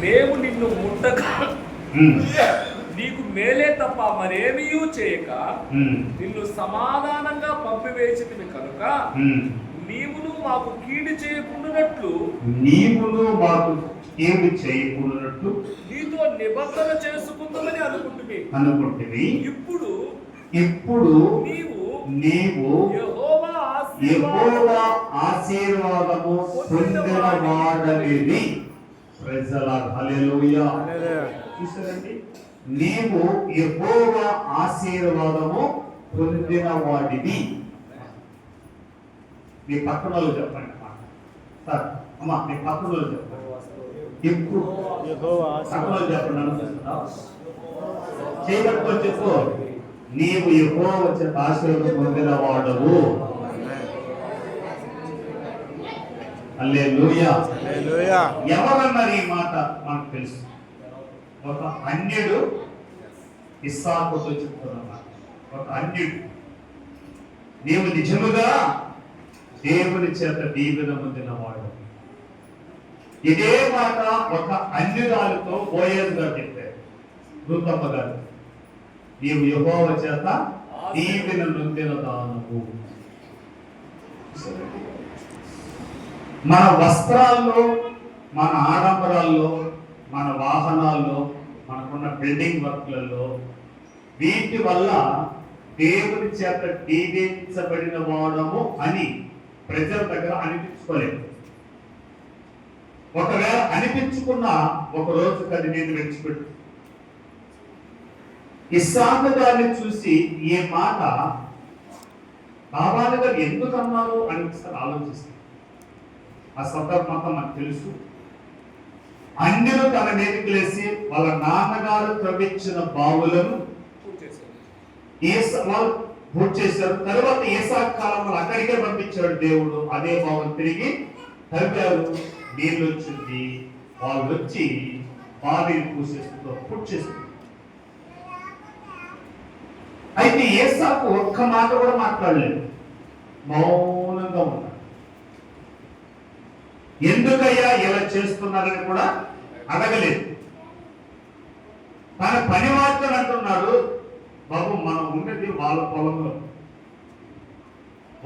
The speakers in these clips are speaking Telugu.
మేము నిన్ను ముట్టక నీకు మేలే తప్ప మరేమీ చేయక నిన్ను సమాధానంగా పంపివేసితివి కనుక నీవును మాకు కీడు చేయకుండానట్లు నీతో నిబంధన చేసుకుందామని అనుకుంటువి. ఇప్పుడు నీవు యెహోవా ఆశీర్వాదము పొందినవాడనివి. హల్లెలూయా. చూసారండి, నీవు యెహోవా ఆశీర్వాదము పొందినవాడివి. మీ పక్కన వాళ్ళు చెప్పండి సార్, అమ్మా మీ పక్కన వాళ్ళు చెప్పండి. ఇప్పుడు పక్కన వాళ్ళు చెప్పండి, చేయబట్టుకొని చెప్పు. నీవు యెహోవా చేత ఆశీర్వాదం పొందిన వాడవు. హల్లెలూయా. ఎవరన్నారు ఈ మాట మనకు తెలుసు. ఒక అన్యుడు ఇస్సాకుతో చెప్తున్నమాట. ఒక అన్యుడు, నీవు నిజముగా దేవుని చేత దీవెన పొందిన వాడు. ఇదే మాట ఒక అన్యురాలతో బోయజ్ గారు చెప్పారు, రూతమ్మ గారు. నీవు యెహోవా చేత దీవెన పొందిన దానవు. మన వస్త్రాల్లో, మన ఆడంబరాల్లో, మన వాహనాల్లో, మనకున్న బిల్డింగ్ వర్క్లలో, వీటి వల్ల దేవుని చేత దీవించబడిన వాడము అని ప్రజల దగ్గర అనిపించుకోలేదు. ఒకవేళ అనిపించుకున్నా ఒక రోజు అది నేను విడిచిపెట్టు. ఇస్సాకు గారిని చూసి ఈ మాట బాబాలు గారు ఎందుకు అన్నారు అని ఒకసారి ఆలోచిస్తాను. ఆ సందర్భంగా మనకు తెలుసు. అన్యులు తన మీదకి లేసి వాళ్ళ నాన్నగారు త్రవ్వించిన బావులను పూర్తి చేశారు. తర్వాత ఏసాకు కాలంలో అక్కడికే పంపించాడు దేవుడు. అదే బావులు తిరిగి తవ్వారు, నీళ్ళు వచ్చింది. వాళ్ళు వచ్చి బావిని పూసేస్తూ పూర్తి చేస్తారు. అయితే ఏసాకు ఒక్క మాట కూడా మాట్లాడలేదు, మౌనంగా ఉన్నాడు. ఎందుకయ్యా ఇలా చేస్తున్నారని కూడా అడగలేదు. తన పని మాత్రం అంటున్నాడు, బాబు మనం ఉండేది వాళ్ళ పొలంలో,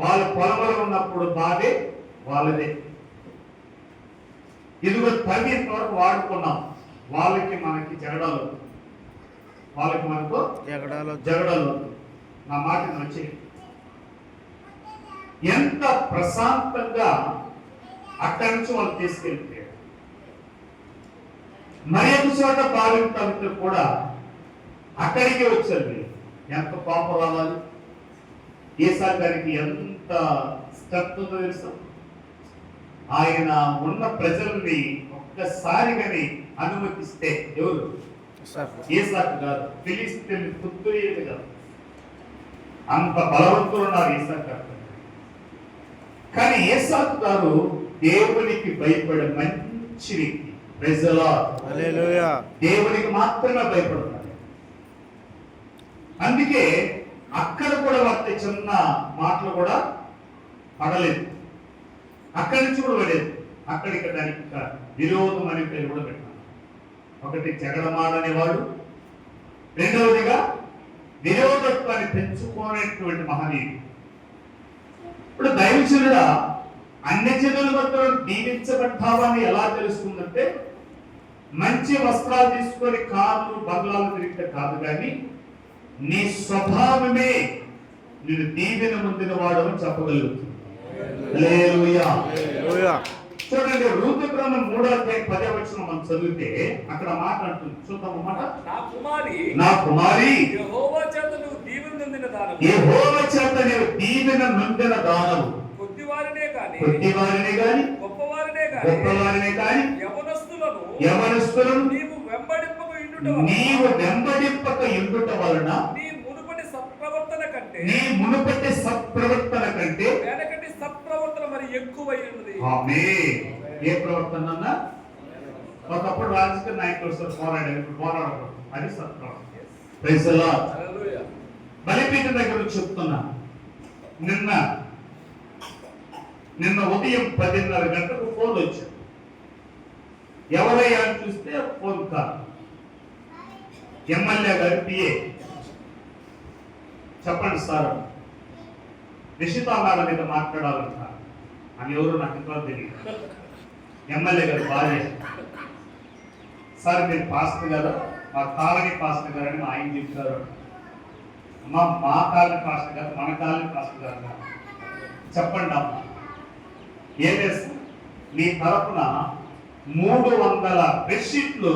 వాళ్ళ పొలంలో ఉన్నప్పుడు బాధే వాళ్ళదే. ఇదిగో తగినంత వరకు వాడుకున్నాం, వాళ్ళకి మనకి జగడాలు, వాళ్ళకి మనకు జగడాలు. నా మాట వచ్చి ఎంత ప్రశాంతంగా అక్కడి నుంచి వాళ్ళు తీసుకెళ్తే, మరి ఒక చోట బావింటే కూడా అక్కడికే వచ్చారు. ఎంత కోపం రావాలి. ఏసాకు గారికి ఎంత స్ట్రెంత్ ఉందో తెలుసు. ఆయన ఉన్న ప్రజల్ని ఒక్కసారిగాని అనుమతిస్తే, ఎవరు ఏసాకు గారు, ఫిలిస్తీన్ పుత్రుడు కాదు, అంత బలవంతులు ఉన్నారు ఏసాకు గారు. కానీ ఏసాకు గారు దేవునికి భయపడే మంచి వ్యక్తి. దేవునికి మాత్రమే భయపడతారు. అందుకే అక్కడ కూడా వాటి చిన్న మాటలు కూడా పడలేదు, అక్కడి నుంచి కూడా పడలేదు. అక్కడికి దానికి విరోధం అనే పేరు కూడా పెట్టాను. ఒకటి జగడమాడనేవాడు, రెండవదిగా విరోధత్వాన్ని పెంచుకోనేటువంటి మహనీయుడు. ఇప్పుడు దైవజనుడా అన్ని జనుల మధ్య దీవించబడ్డావని ఎలా తెలుస్తుందంటే, మంచి వస్త్రాలు తీసుకొని కార్లు బంగ్లాలు తిరిగితే కాదు, కానీ నీ స్వభావమే నేను దీవెన పొందిన వాడు అని చెప్పగలుగుతుంది. చూడండి, రూతు గ్రంథం 3:10 మనం చదివితే అక్కడ మాట అంటుంది. చూద్దాం మాట. నా కుమారి యెహోవా చేత నీవు దీవెన పొందిన దానవు. కొద్దివారినే గాని గొప్పవారినే గాని యవనస్తులను నీవు వెంబడింపక ఇండుట వలన నీ మునుపటి సత్ప్రవర్తన కంటే వెనకటి సత్ప్రవర్తన మరి ఎక్కువై ఉన్నది. ఆమేన్. ఏ ప్రవర్తన అన్నా? ఒకప్పుడు రాజకీయ నాయకులు పోరాడకూడదు, అది సత్ప్రవర్తన. Praise the lord. హల్లెలూయా. బలిపీఠం దగ్గర చెప్తున్నా, నిన్న ఉదయం 10:30 గంటలకు ఫోన్ వచ్చింది. ఎవరయ్యా అని చూస్తే ఫోన్ కాల్. ఎమ్మెల్యే గారి పిఏ. చెప్పండి సార్, నిషితా మేడం మీద మాట్లాడాలంట. అని ఎవరు నాకు ఇంకా తెలియదు. ఎమ్మెల్యే గారు భార్య. సార్ మీరు పాస్టర్ గారు, మా కాలనీ పాస్టర్ గారు అని మా ఆయన చెప్తారు. అమ్మా మా కాలనీ పాస్టర్ గారు, మన కాలనీ పాస్టర్ గారు చెప్పండి అమ్మ, ఏం చేస్తా నీ తరపున 300 బెడ్షీట్లు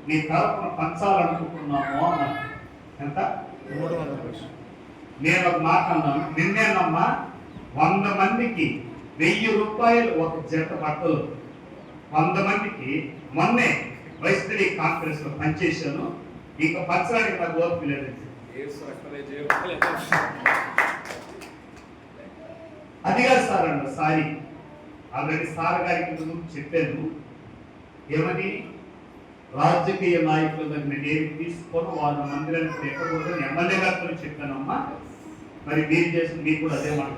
నీ తరపున పంచాలనుకుంటున్నాము అన్నాను. ఎంత? 300. నేను ఒక మాట అన్నాను, నిన్నేనమ్మా 100 మందికి 1000 రూపాయలు ఒక జత బట్టలు 100 మందికి మొన్నే వైస్త్రీ కాన్ఫరెన్స్ లో పనిచేశాను. ఇక పంచడానికి నాకు ఓపిక లేదు. అది కాదు సార్ అన్న, సారీ ఆల్రెడీ సార్ గారికి ముందు చెప్పాను. ఏమని? రాజకీయ నాయకుల దగ్గర నేను తీసుకొని వాళ్ళ మందిరానికి ఎక్కకూడదని ఎమ్మెల్యే గారితో చెప్పానమ్మా. మరి మీరు చేసిన మీకు కూడా అదే మాట.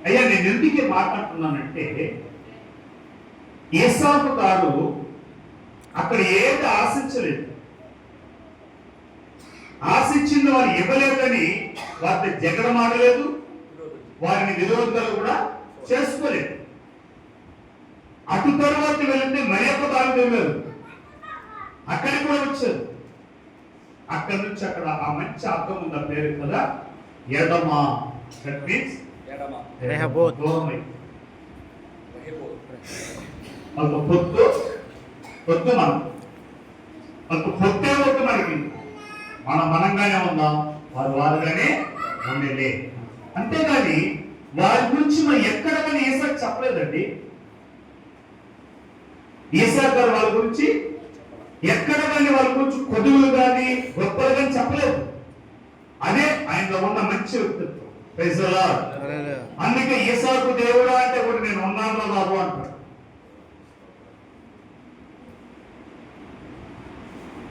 అయ్యా నేను ఎందుకే మాట్లాడుతున్నానంటే, ఏసావు గారు అక్కడ ఏది ఆశించలేదు. ఆశించింది వారు ఇవ్వలేదని వారిని జగడమాడలేదు, వారిని విరోధాలు కూడా చేసుకోలేదు. అటు తర్వాత వెళితే మరి ఒక దారి వెళ్ళారు, అక్కడికి కూడా వచ్చారు. అక్కడి నుంచి అక్కడ ఆ మంచి అర్థం ఉంది, ఆ పేరు కదా ఎడమా. దట్ మీన్స్ మనకు పొద్దు మనం మనకు పొద్దే వద్దు. మనకి మనంగానే ఉందాం, వారుగానే ఉండేలే. అంతేగాని వారి గురించి మనం ఎక్కడ కానీ ఏసాకు చెప్పలేదండి. ఏసాకు గారు వాళ్ళ గురించి ఎక్కడ కానీ వాళ్ళ గురించి కొదువులు కానీ గొప్పలు కానీ చెప్పలేదు. అదే ఆయనలో ఉన్న మంచి వ్యక్తిత్వం. Praise the lord. అందుకే ఏసాకు దేవుడా అంటే కూడా నేను ఉన్నాను బాబు అంటాడు.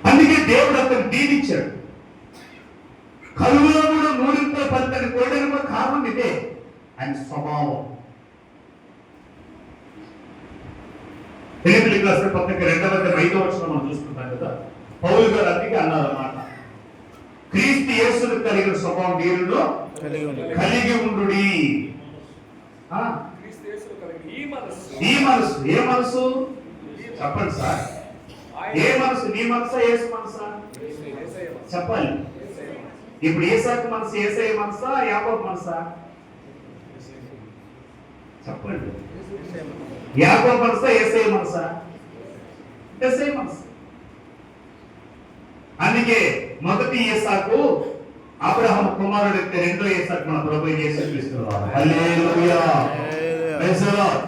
అందుకే దేవుడు అతను దీవించాడు. కలుగులో కూడా 100 ఫలితాన్ని కోయడానికి కూడా కారణం ఇదే, ఆయన స్వభావం. ఫిలిప్పీయులకు రాసిన పత్రిక 2:5 మనం చూసుకుంటాం కదా. పౌలు గారు అందుకే అన్నారు అన్నమాట, క్రీస్తు యేసును కలిగిన స్వభావం మీరులో కలిగి ఉండుడి. ఈ మనసు ఏ మనసు చెప్పండి సార్? ఏ మనసు? నీ మనసా యేసు మనసా? చెప్పాలి. ఇప్పుడు ఏసాకు మనసు యేసయ్య మనసా యాకోబు మనసా? చెప్పండి. యాకోబు మనసా యేసయ్య మనసా? యేసయ్య మనసు. అందుకే మొదటి ఏసాకు అబ్రహాము కుమారుడు అయితే రెండో ఏసాకు మన ప్రభువైన యేసుక్రీస్తు వారు. హల్లెలూయా. Praise the lord.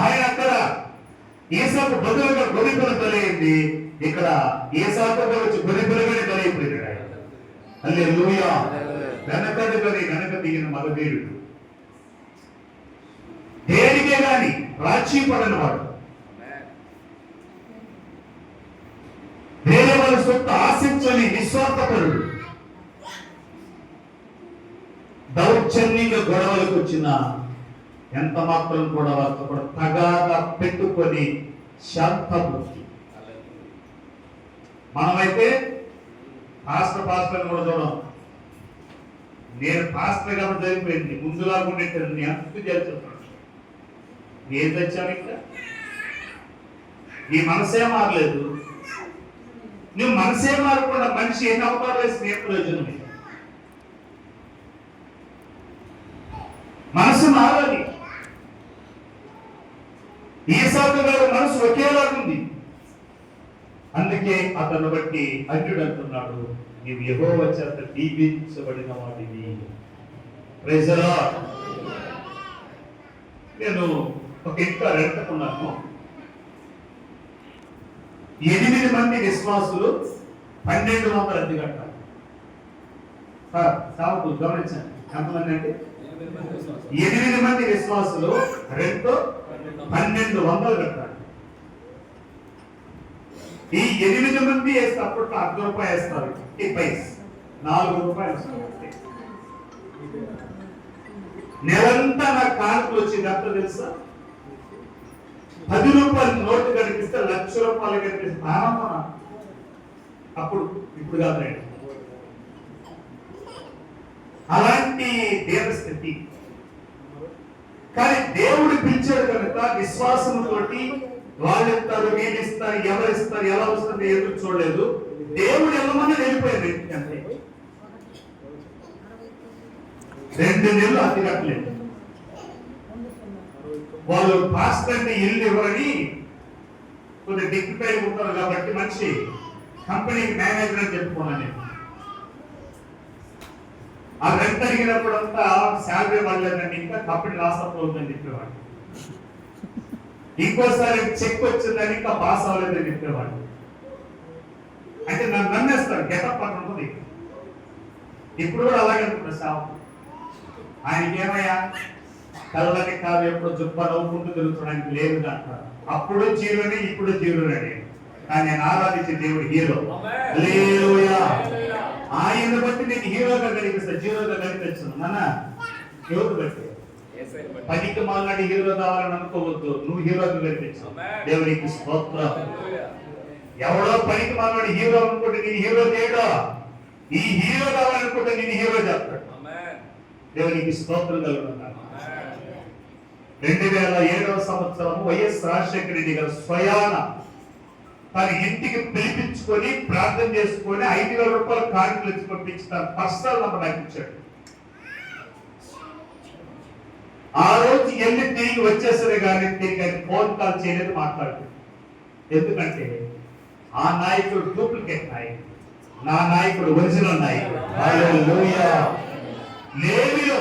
ఆయన అక్కడ ఏసాకు బదులుగా గొర్రెపిల్ల బలైంది, ఇక్కడ ఏసాకు వచ్చి గొర్రెపిల్లగానే బలైపోయాడు ఆయన. హల్లెలూయా. వెనకటి బలి వెనక దిగిన మగధీరుడు, దేనికే గాని రాజీ పడని వాడు, వేరే వాళ్ళ సొత్తు ఆశించని నిస్వార్థపరుడు, దౌర్జన్యంగా గొడవలకు వచ్చిన ఎంత మాత్రం కూడా వాళ్ళతో కూడా తగాదా పెట్టుకొని శాంతబుద్ధి. మనమైతే పాస్టర్ కూడా చూడం. నేను పాస్టర్ కాబట్టి జరిగిపోయింది, ముందులాగా ఉండేటాను. నేను అంత చేస్తున్నాను. నేను తెచ్చాను ఇంకా. నీ మనసే మారలేదు. నువ్వు మనసే మారకుండా మనిషి ఎన్ని అవతారాలు వేసి ఏ ప్రయోజనం? మనసు మారాలి. ఈసాకు గారు మనసు ఒకేలాగుంది. అందుకే అతను బట్టి అన్యుడు అంటున్నాడు, నీవు యెహోవా చేత దీవించబడిన వాడివి. Praise the lord. నేను ఒక ఇంట్లో రెంటుకున్నాను. 8 మంది విశ్వాసులు 1200 అద్దె కట్టాలి. సార్ గమనించండి, ఎంతమంది అంటే 8 మంది విశ్వాసులు రెంట్ 1200 కట్టాలి. ఈ 8 మంది వేస్తే అప్పట్లో ₹1 వేస్తారు. ఈ పైస్ ₹4 వస్తారు. నెలంతా నాకు కానుకలు వచ్చింది. అంత తెలుసా? రూపాయలు కనిపిస్తుంది ఆనందం నాకు. అప్పుడు ఇప్పుడు కాదు రండి. అలాంటి దేవస్థితి. కానీ దేవుడు పిలిచాడు కనుక విశ్వాసంతోటి వాళ్ళు ఇస్తారు, వీళ్ళు ఇస్తారు, ఎవరు ఇస్తారు, ఎలా వస్తుంది ఎదురు చూడలేదు. దేవుడు వెళ్ళమని వెళ్ళిపోయారు. అంతే. 2 నెలలు అతి కట్టలేదు. వాళ్ళు పాస్టర్ని ఇల్లు ఇవ్వరని కొద్దిగా డిగ్నిఫై ఉంటారు కాబట్టి మనిషి కంపెనీకి మేనేజర్ అని చెప్పుకున్నాను నేను. ఆ రెంట్ అడిగినప్పుడంతా శాలరీ పడలేదండి, ఇంకా కంపెనీ లాస్ అవుతుందని చెప్పేవాడు. ఇంకోసారి చెక్ వచ్చిందని ఇంకా పాస్ అవ్వలేదని చెప్పేవాడు. అంటే నన్ను నమ్మేస్తాడు, గెటప్ అని ఉంటుంది. ఇప్పుడు కూడా అలాగే అనుకుంటున్నా సాగు. ఆయనకి ఏమయ్యా కళ్ళని కాదు ఎప్పుడు జుప్ప నవ్వుకుంటూ తిరుగుతున్నానికి లేదు అంటారు. అప్పుడు జీరోని ఇప్పుడు జీరోని. కానీ నేను ఆరాధించే దేవుడు హీరో. హల్లెలూయా. ఆయన బట్టి నేను హీరోగా కనిపిస్తాను, జీరోగా కనిపించను. నాన్న ఎవరు బట్టి పనికి మాలాడి హీరో కావాలని అనుకోవద్దు, నువ్వు హీరోగా కనిపించు. దేవునికి స్తోత్రం. ఎవడో పనికి మాలాడి హీరో అనుకుంటే నేను హీరో చేయడో, ఈ హీరో కావాలనుకుంటే నేను హీరో చేస్తాడు. దేవునికి స్తోత్రం కలుగుతున్నాను. 2007వ సంవత్సరం వైఎస్ రాజశేఖర రెడ్డి గారు స్వయాన తన ఇంటికి పిలిపించుకొని ప్రార్థన చేసుకొని 5,000 రూపాయల కార్డులు ఇచ్చి పంపించి తన పర్సనల్ నంబర్ నాకు ఇచ్చాడు. ఆ రోజు వెళ్ళి తిరిగి వచ్చేసరి కానీ తిరిగి ఫోన్ కాల్ చేయలేదు, మాట్లాడలేదు. ఎందుకంటే ఆ నాయకుడు డూప్లికేట్ నాయకుడు, నా నాయకుడు ఒరిజినల్ నాయకుడు. హల్లెలూయా. లేవిలో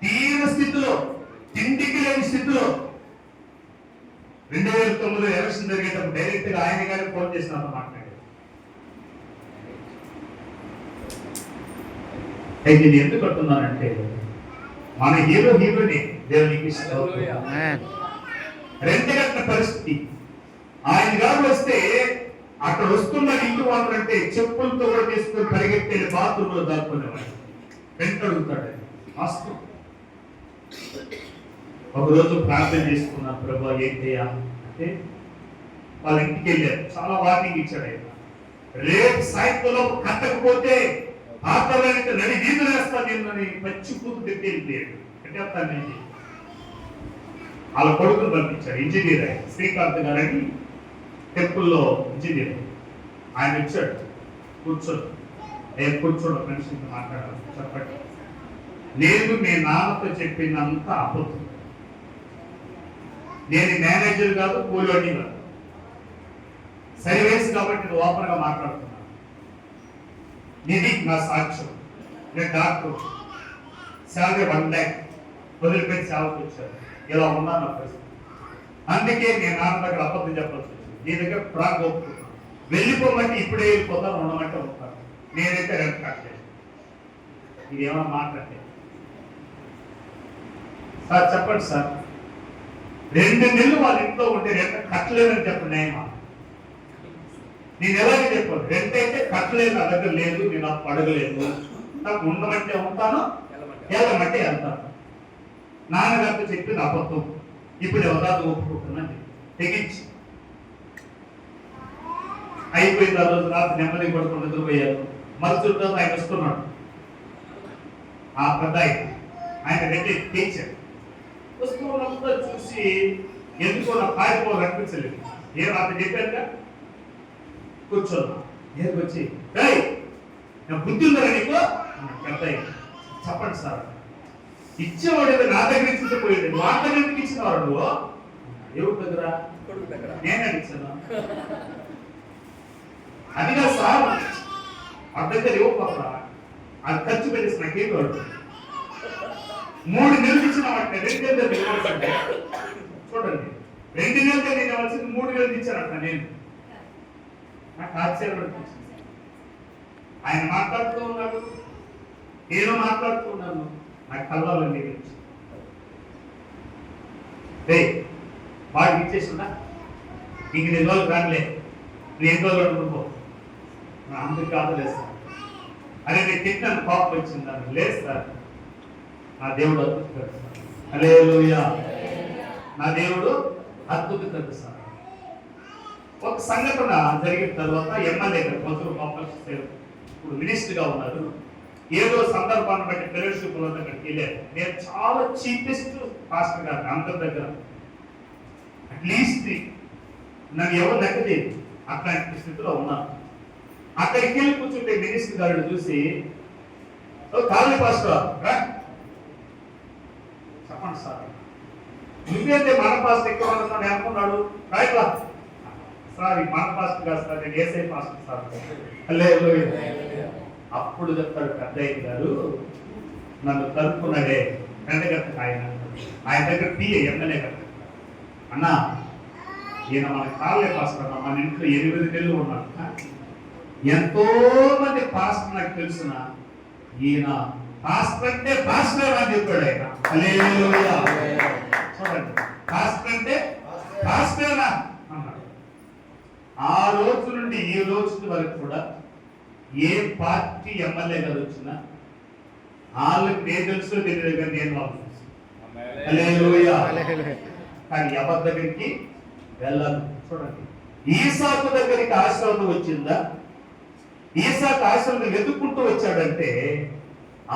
తీవ్ర స్థితిలో, తిండికి లేని స్థితిలో 2009 ఎలక్షన్ జరిగేటప్పుడు డైరెక్ట్ గా ఆయన గారి ఫోన్ చేసిన మాట్లాడారు. అయితే నేను ఎందుకు అంటున్నానంటే మన హీరోని దేవునికి రెండు గంటల పరిస్థితి. ఆయన గారు వస్తే అక్కడ వస్తున్న ఇంటి వాళ్ళు అంటే చెప్పులతో కూడా తీసుకొని పరిగెత్తే బాత్రూమ్ లో దాక్కునేవాడు. వెంట అడుగుతాడు మస్తు. ఒకరోజు ప్రార్థన చేసుకున్నా, ప్రభా ఏంటయ్యా అంటే వాళ్ళ ఇంటికి వెళ్ళారు. చాలా వార్నింగ్ ఇచ్చాడు ఆయన. రేపు సాయంత్రంలో కట్టకపోతే ఆత్మలైతే నడి వీధులు వేస్తాను నేను పచ్చి కూతు తిట్టి వెళ్ళిపోయాడు. కట్టేస్తాను. వాళ్ళ కొడుకును పంపించాడు, ఇంజనీర్ ఆయన శ్రీకాంత్ గారని టెంపుల్లో ఇంజనీర్. ఆయన వచ్చాడు, కూర్చోడు. నేను కూర్చోడు, ఫ్రెండ్స్ మాట్లాడాలి. చెప్పండి, నేను మీ నాన్నతో చెప్పినంత అబద్ధం. నేను మేనేజర్ కాదు, కూలోని కాదు, సర్వీస్ కాబట్టి నేను ఓపెన్ గా మాట్లాడుతున్నాను. ఇది నా సాక్ష్యం. నేను డాక్టర్, శాలరీ 1 lakh వదిలిపెట్టి సేవకు వచ్చాను. ఇలా ఉన్నాను నా పరిస్థితి. అందుకే నేను నాన్న దగ్గర అబద్ధం చెప్పాల్సి వచ్చింది. నీ దగ్గర ప్రాంగ్ ఒప్పుకున్నాను. వెళ్ళిపోమంటే ఇప్పుడే వెళ్ళిపోతాను, ఉండమంటే ఉంటాను. నేనైతే రెండు కట్టలేదు. ఇది ఏమన్నా మాట్లాడలేదు. సార్ చెప్పండి సార్, 2 నెలలు వాళ్ళ ఇంట్లో ఉంటే రెంట్ కట్టలేదని చెప్పండి. నేను ఎలాగే చెప్పాను, రెంట్ అయితే కట్టలేదు, నా దగ్గర లేదు, నేను నాకు అడగలేదు. నాకు ఉండమంటే ఉంటాను, వెళ్ళమంటే వెళ్తాను. నాన్నగారితో చెప్పింది అబద్ధం. ఇప్పుడు ఎవరాదు ఒప్పుకుంటున్నాను తెగించి అయిపోయింది. ఆ రోజు రాత్రి నెమ్మది పడుకుని నిద్రపోయారు. మరుసటి రోజు ఆయన వస్తున్నాడు. ఆ పెద్ద ఆయన రెడ్డి టీచర్ వస్తువులంతా చూసి ఎందుకో నా పారిపోవాలి అనిపించలేదు. ఏం అతను చెప్పారుగా కూర్చోన్నా. వచ్చి నా బుద్ధి ఉందా నీకు? పెద్ద చెప్పండి సార్. ఇచ్చేవాడు నా దగ్గర ఇచ్చిపోయాడు. వాళ్ళ దగ్గర ఎందుకు ఇచ్చినవాడు నువ్వు? ఎవరి దగ్గర? నేనే ఇచ్చాను. అదిగా సార్ అర్థం దగ్గర ఇవ్వకపోతా అది ఖర్చు పెట్టేసి నాకేం వాడు 3 నెలలు ఇచ్చిన వాటిని 2 నెలలు ఇవ్వాల్సిందే. చూడండి, 2 నెలలు నేను ఇవ్వాల్సింది 3 నెలలు ఇచ్చానంట. నేను నాకు ఆశ్చర్యం అనిపించింది. ఆయన మాట్లాడుతూ ఉన్నాడు, నేను మాట్లాడుతూ ఉన్నాను. నాకు కళ్ళని వాడికి ఇచ్చేసిందా? ఇంక 2 రోజులు రాలే, 2 రోజులు అనుకో. అందుకు కాదు లేదు సార్. అరే నేను తిట్టాను, కోపం వచ్చింది. లేదు సార్, నా దేవుడు అద్భుతం సార్. హల్లెలూయా. నా దేవుడు అద్భుతం సార్. ఒక సంఘటన జరిగిన తర్వాత ఎమ్మెల్యే గారు మొదలు ఇప్పుడు మినిస్టర్గా ఉన్నారు. ఏదో సందర్భాన్ని బట్టి ఫెలోషిప్ దగ్గరికి వెళ్ళారు. నేను చాలా చీపెస్ట్ పాస్టర్ గారు అందరి దగ్గర, అట్లీస్ట్ నన్ను ఎవరు లెక్కలేదు, అట్లాంటి స్థితిలో ఉన్నాను. అక్కడికి వెళ్ళి కూర్చుంటే మినిస్టర్ గారు చూసి, కాలనీ పాస్టర్ చెప్పండి సార్, నువ్వేంటే మన పాస్టర్ ఎక్కువ ఉన్నాను అనుకున్నాడు. రైట్ సార్, మన పాస్టర్ కాదు సార్, నేను ఏసై పాస్టర్ సార్. అప్పుడు చెప్తాడు పెద్దయ్య గారు, నన్ను కలుపుకున్నాడే పెద్దగట్ట ఆయన దగ్గర పిఏ ఎమ్మెల్యే గారు, అన్నా ఈయన మన కాలే పాస్టర్ అన్న, మన ఇంట్లో 8 నెలలు ఉన్నాడు. ఎంతో మంది పాస్టర్ నాకు తెలుసున, ఈయన పాస్టర్ అంటే పాస్టర్ అని చెప్పాడు ఆయన. హల్లెలూయా. చూడండి, పాస్టర్ అంటే పాస్టరా అన్నాడు. ఆ రోజు నుండి ఈ రోజు వరకు కూడా ఏ పార్టీ ఎమ్మెల్యే గారు వచ్చినా వాళ్ళకి నేను తెలుసు, తెలియదు కానీ నేను వాళ్ళు తెలుసు. హల్లెలూయా. కానీ ఎవరి దగ్గరికి వెళ్ళాలి. చూడండి, ఈసాకు దగ్గరికి ఆశీర్వాదం వచ్చిందా? ఈసాకు ఆశీర్వాదం వెతుక్కుంటూ వచ్చాడంటే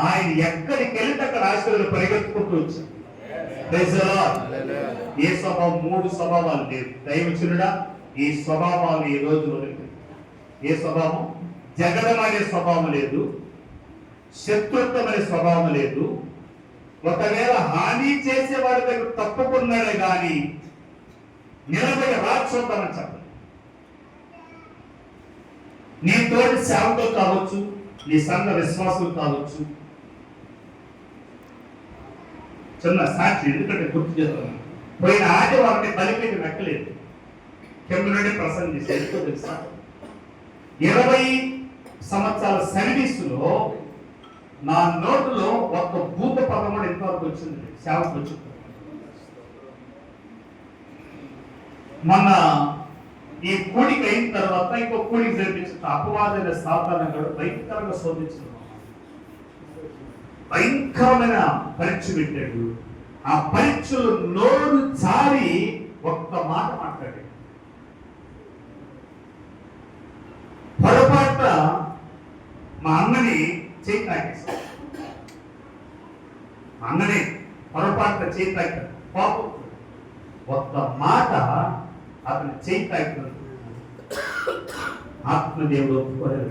ఆయన ఎక్కడికి వెళ్తే అక్కడ ఆశీర్వాదం పరిగెత్తుకుంటూ వచ్చాడు. ఏ స్వభావం? 3 స్వభావాలు లేవు. దైవజనుడా, ఈ స్వభావాలు ఈ రోజు వరకు ఏ స్వభావం? జగడం అనే స్వభావం లేదు, శత్రుత్వం అనే స్వభావం లేదు. ఒకవేళ హాని చేసే వాడి దగ్గర తప్పుకున్నాడే కానీ నిలబడి రాక్షోద్దామని చెప్పండి. నీ తోటి సేవకులు కావచ్చు, నీ సంఘ విశ్వాసులు కావచ్చు. చిన్న సాక్షి, ఎందుకంటే గుర్తు చేస్తున్నాను. పోయిన ఆదివారం బలిపీఠం ఎక్కలేదు, కింద నుండి ప్రసంగం చేసి ఎందుకో తెలుసా? 20 సంవత్సరాల సర్వీసులో నా నోటులో ఒక్క భూత పదం కూడా ఇంతవరకు వచ్చింది, సేవకు వచ్చింది. మన ఈ కూడిక అయిన తర్వాత ఇంకో కూడిక జరిపించిన అపవాదైన సాధారణ భయంకరంగా శోధించిన భయంకరమైన పరీక్ష పెట్టాడు. ఆ పరీక్షలు నోరు జారి ఒక్క మాట మాట్లాడాడు. పొరపాట మా అన్నని చేయి తాకేశాడు. అన్నని పొరపాట చేయి తాకాడు. పాపం ఒక్క మాట అతను చేయి తాకినందుకు ఆత్మదేవుడు ఒప్పుకోలేదు.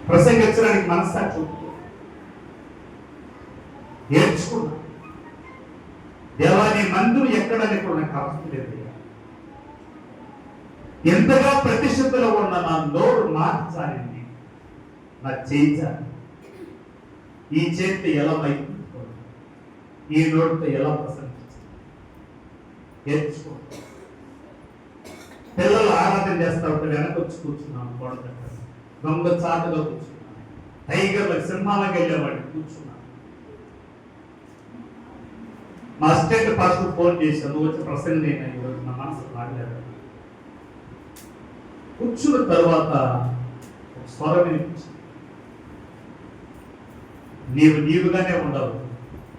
ప్రసంగించడానికి మనస్సాక్షి నేర్చుకున్నా. దేవాని మందులు ఎక్కడని కూడా నాకు అవసరం లేదు. ఎంతగా ప్రతిష్ఠితలో ఉన్న నా నోరు మార్చాలింది, నా చేయించాలి. ఈ చేతి ఎలా మైకు, ఈ నోటితో ఎలా ప్రసంగించాలి నేర్చుకో. పిల్లలు ఆరాధన చేస్తా ఉంటే వెనక వచ్చి కూర్చున్నాను, గోడ దగ్గర దొంగ చాటుగా కూర్చున్నాను. టైగర్లకు సినిమాలకు వెళ్ళేవాడిని కూర్చున్నాను. మా అసిస్టెంట్ పాస్టర్ ఫోన్ చేశాను, నువ్వు వచ్చి ప్రసంగం అయినా ఈరోజు నా మనసు రాగలేదు. కూర్చున్న తర్వాత స్వరం వినిపించింది, నీవు నీవుగానే ఉండవు,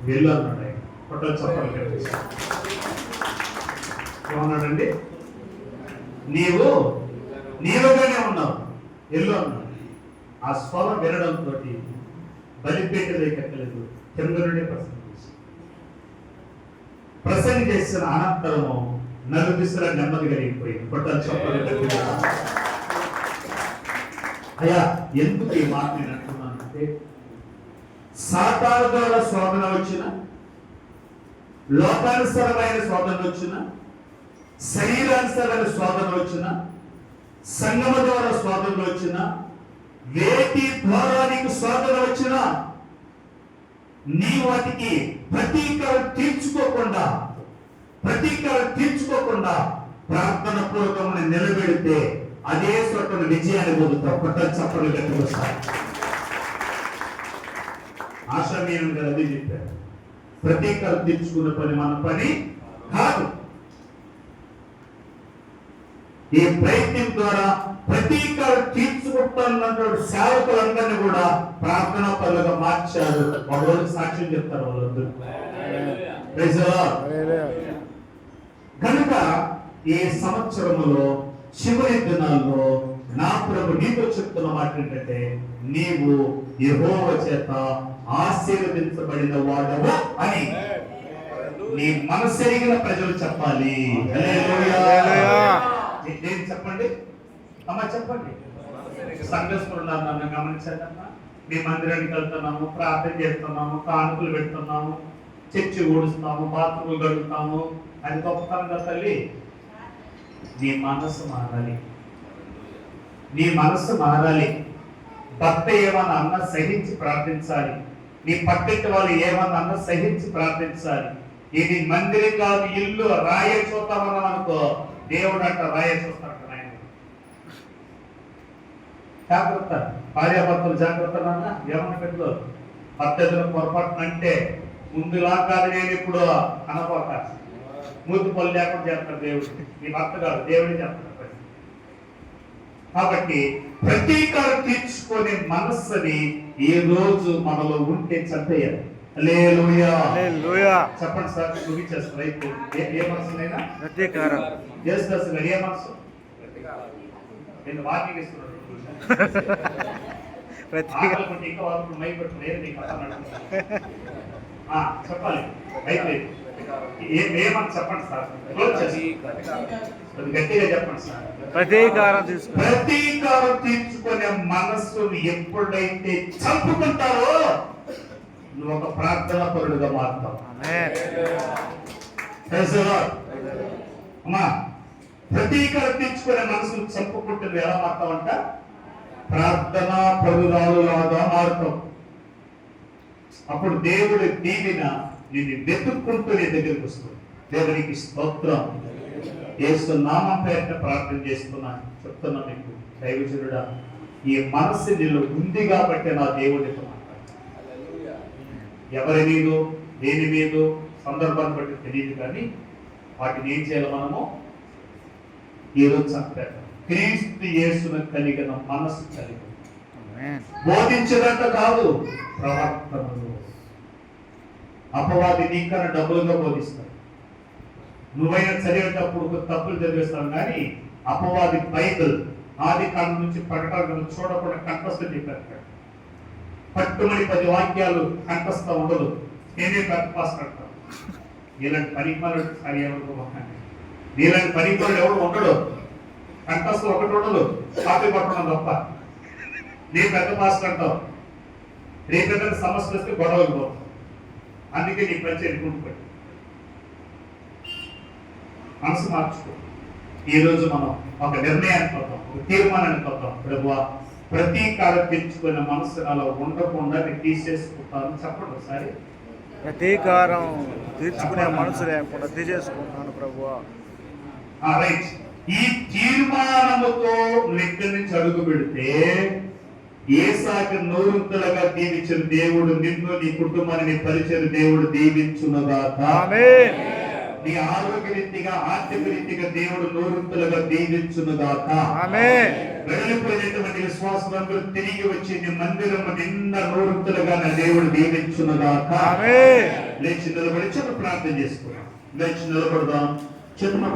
వెళ్ళు అన్నాడు. ఆయన ఫోటోలు చెప్పాలి ఏమన్నాడండి? నీవు నీవుగానే ఉన్నావు, వెళ్ళు అన్నాడు. ఆ స్వరం వినడంతో బలిపేట ఎక్కలేదు, కింద నుండి ప్రసంగం చేసిన అనంతరము నలుగురు నెమ్మది కలిగిపోయింది. ఫోటోలు చెప్పాలి. అయ్యా, ఎందుకు ఈ మాట నేను అంటున్నానంటే, సాతాను ద్వారా శోధన వచ్చిన, లోకానుసరమైన శోధన వచ్చిన, శరీరానుసరమైన శోధన వచ్చిన, సంగమ ద్వారా శోధన వచ్చిన, వేటి ద్వారా నీకు శోధన వచ్చిన, నీ వాటికి ప్రతీకారం తీర్చుకోకుండా ప్రార్థన పూర్వకమని నిలబెడితే అదే చోట విజయాన్ని పొందుతావు. కొత్త చప్పట్లు గట్టిస్తాయి. ఆశామీయం గారు అది చెప్పారు, ప్రతీకారం తీర్చుకున్న పని మన పని కాదు. ఈ ప్రయత్నం ద్వారా ప్రతీకారం తీర్చుకుంటున్నటువంటి సేవకులందరినీ కూడా ప్రార్థనా పనులుగా మార్చారు. ఒకరోజు సాక్ష్యం చెప్తారు వాళ్ళందరూ. కనుక ఈ సంవత్సరములో చివరి దినాల్లో నా ప్రభు నీతో చెప్తున్న మాట ఏంటంటే, నీవు యెహోవా చేత ఆశీర్వదించబడిన వాడవు అని నీ మనసెరిగిన ప్రజలు చెప్పాలి. ఏం చెప్పండి అమ్మ, చెప్పండి. సంఘస్థులు నన్ను గమనించాలమ్మా. మీ మందిరానికి వెళ్తున్నాము, ప్రార్థన చేస్తున్నాము, కానుకలు పెడుతున్నాము, చర్చి ఊడుస్తాము, బాత్రూములు గడుపుతాము. అది గొప్పతనంగా తల్లి. నీ మనస్సు మారాలి, నీ మనస్సు మారాలి. భర్త ఏమన్నా అన్న సహించి ప్రార్థించాలి. నీ పక్కింటి వాళ్ళు ఏమన్నా అన్న సహించి ప్రార్థించాలి. ఇది మందిరం కాదు, ఇల్లు. రాయే చూస్తామన్నాం అనుకో, దేవుడు అంట రాయే చూస్తాడు. ఆయన జాగ్రత్త, భార్యాభర్తలు జాగ్రత్త. నాన్న ఏమన్నా పెట్టు, పద్ధతులు పొరపాటున అంటే ముందులా కాదు నేను ఇప్పుడు అనపోక మూతి పళ్ళు లేకుండా చేస్తాడు దేవుడు. నీ భర్త కాదు, దేవుడే చేస్తాడు. కాబట్టి ప్రతీకారం తీర్చుకునే మనస్సుని ఈ రోజు మనలో ఉంటే చంపేయాలి. హల్లెలూయా. చెప్పండి సార్, ముగించేస్తారు. అయితే ఏ మనసునైనా ప్రతీకారం చేస్తారు సార్. ఏ మనసు? నేను వార్నింగ్ ఇస్తున్నాను. ఇంకా వాళ్ళు మై పెట్టుకుని చెప్పాలి. అయితే ఏమని చెప్పండి సార్, గట్టిగా చెప్పండి సార్. ప్రతీకారం తీర్చుకునే మనస్సును ఎప్పుడైతే చంపుకుంటారో నువ్వు ఒక ప్రార్థన పరుడుగా మారుతావు. అమ్మా, ప్రతీకారం తీర్చుకునే మనసును చంపుకుంటే నువ్వు ఎలా మారుతావంట? ప్రార్థనా పరురాలు లాగా మారుతావు. అప్పుడు దేవుడి దీవెన నిన్ను వెతుక్కుంటూ నీ దగ్గరికి వస్తుంది. దేవునికి స్తోత్రం. యేసు నామం పేరిట ప్రార్థన చేస్తున్నాను. చెప్తున్నా మీకు, దైవజనుడా, ఈ మనస్సు నీలో ఉంది కాబట్టి నా దేవుడితో మాట్లాడు. ఎవరి మీదో దేని మీదో సందర్భాన్ని బట్టి తెలియదు, కానీ వాటిని ఏం చేయాలి మనము? ఈరోజు చంపారు. క్రీస్తు యేసును కలిగిన మనస్సు కలిగి బోధించదంట కాదు, ప్రవర్తనలు. అపవాది నీకన్నా డబ్బులుగా బోధిస్తాడు. నువ్వైనా చదివేటప్పుడు తప్పులు చదివేస్తావు, కానీ అపవాది బైబిల్ ఆది కాలం నుంచి ప్రకటన చూడకుండా కంఠస్థ చెప్పారు. పట్టుమని 10 వాక్యాలు కంఠస్థ ఉండదు. నేనే కంఠపాస్ కడతాను. ఇలాంటి పరిమాణుడు సరి ఎవరు? నీలాంటి పరిమాణుడు ఎవరు ఉండడు. కంఠస్థం ఒకటి ఉండదు, కాపీ పట్టడం తప్ప. నీ పెద్ద పాస్ అంటావు, రేపెద్ద సమస్యలు వస్తే గొడవలు పోతావు. అందుకే నీ పని ఎదుర్కొంటుపోయి మనసు మార్చుకో. ఈరోజు మనం ఒక నిర్ణయానికి వద్దాం, ఒక తీర్మానానికి వద్దాం. ప్రభువా, ప్రతీకారం తెచ్చుకున్న మనసు అలా ఉండకుండా నేను తీసేసుకుంటాను. చెప్పండి ఒకసారి. ప్రతీకారం తీర్చుకునే మనసు లేకుండా తీసేసుకుంటాను ప్రభువా. రైట్. ఈ తీర్మానముతో ఇక్కడి నుంచి అడుగు పెడితే ఏసాకు నూరంతలుగా దీవించిన దేవుడు నిన్ను, నీ కుటుంబాన్ని, నీ పరిచయం దేవుడు దీవించునుగాక. ఆమేన్. నీ ఆరోగ్య రీతిగా, ఆర్థిక రీతిగా దేవుడు నూరంతలుగా దీవించునుగాక. ఆమేన్. వెళ్ళిపోయినటువంటి విశ్వాసులందరూ తిరిగి వచ్చి నీ మందిరము నిన్న నూరంతలుగా నా దేవుడు దీవించునుగాక. ఆమేన్. లేచి నిలబడి చిన్న ప్రార్థన చేసుకున్నాం. లేచి నిలబడదాం. చిన్న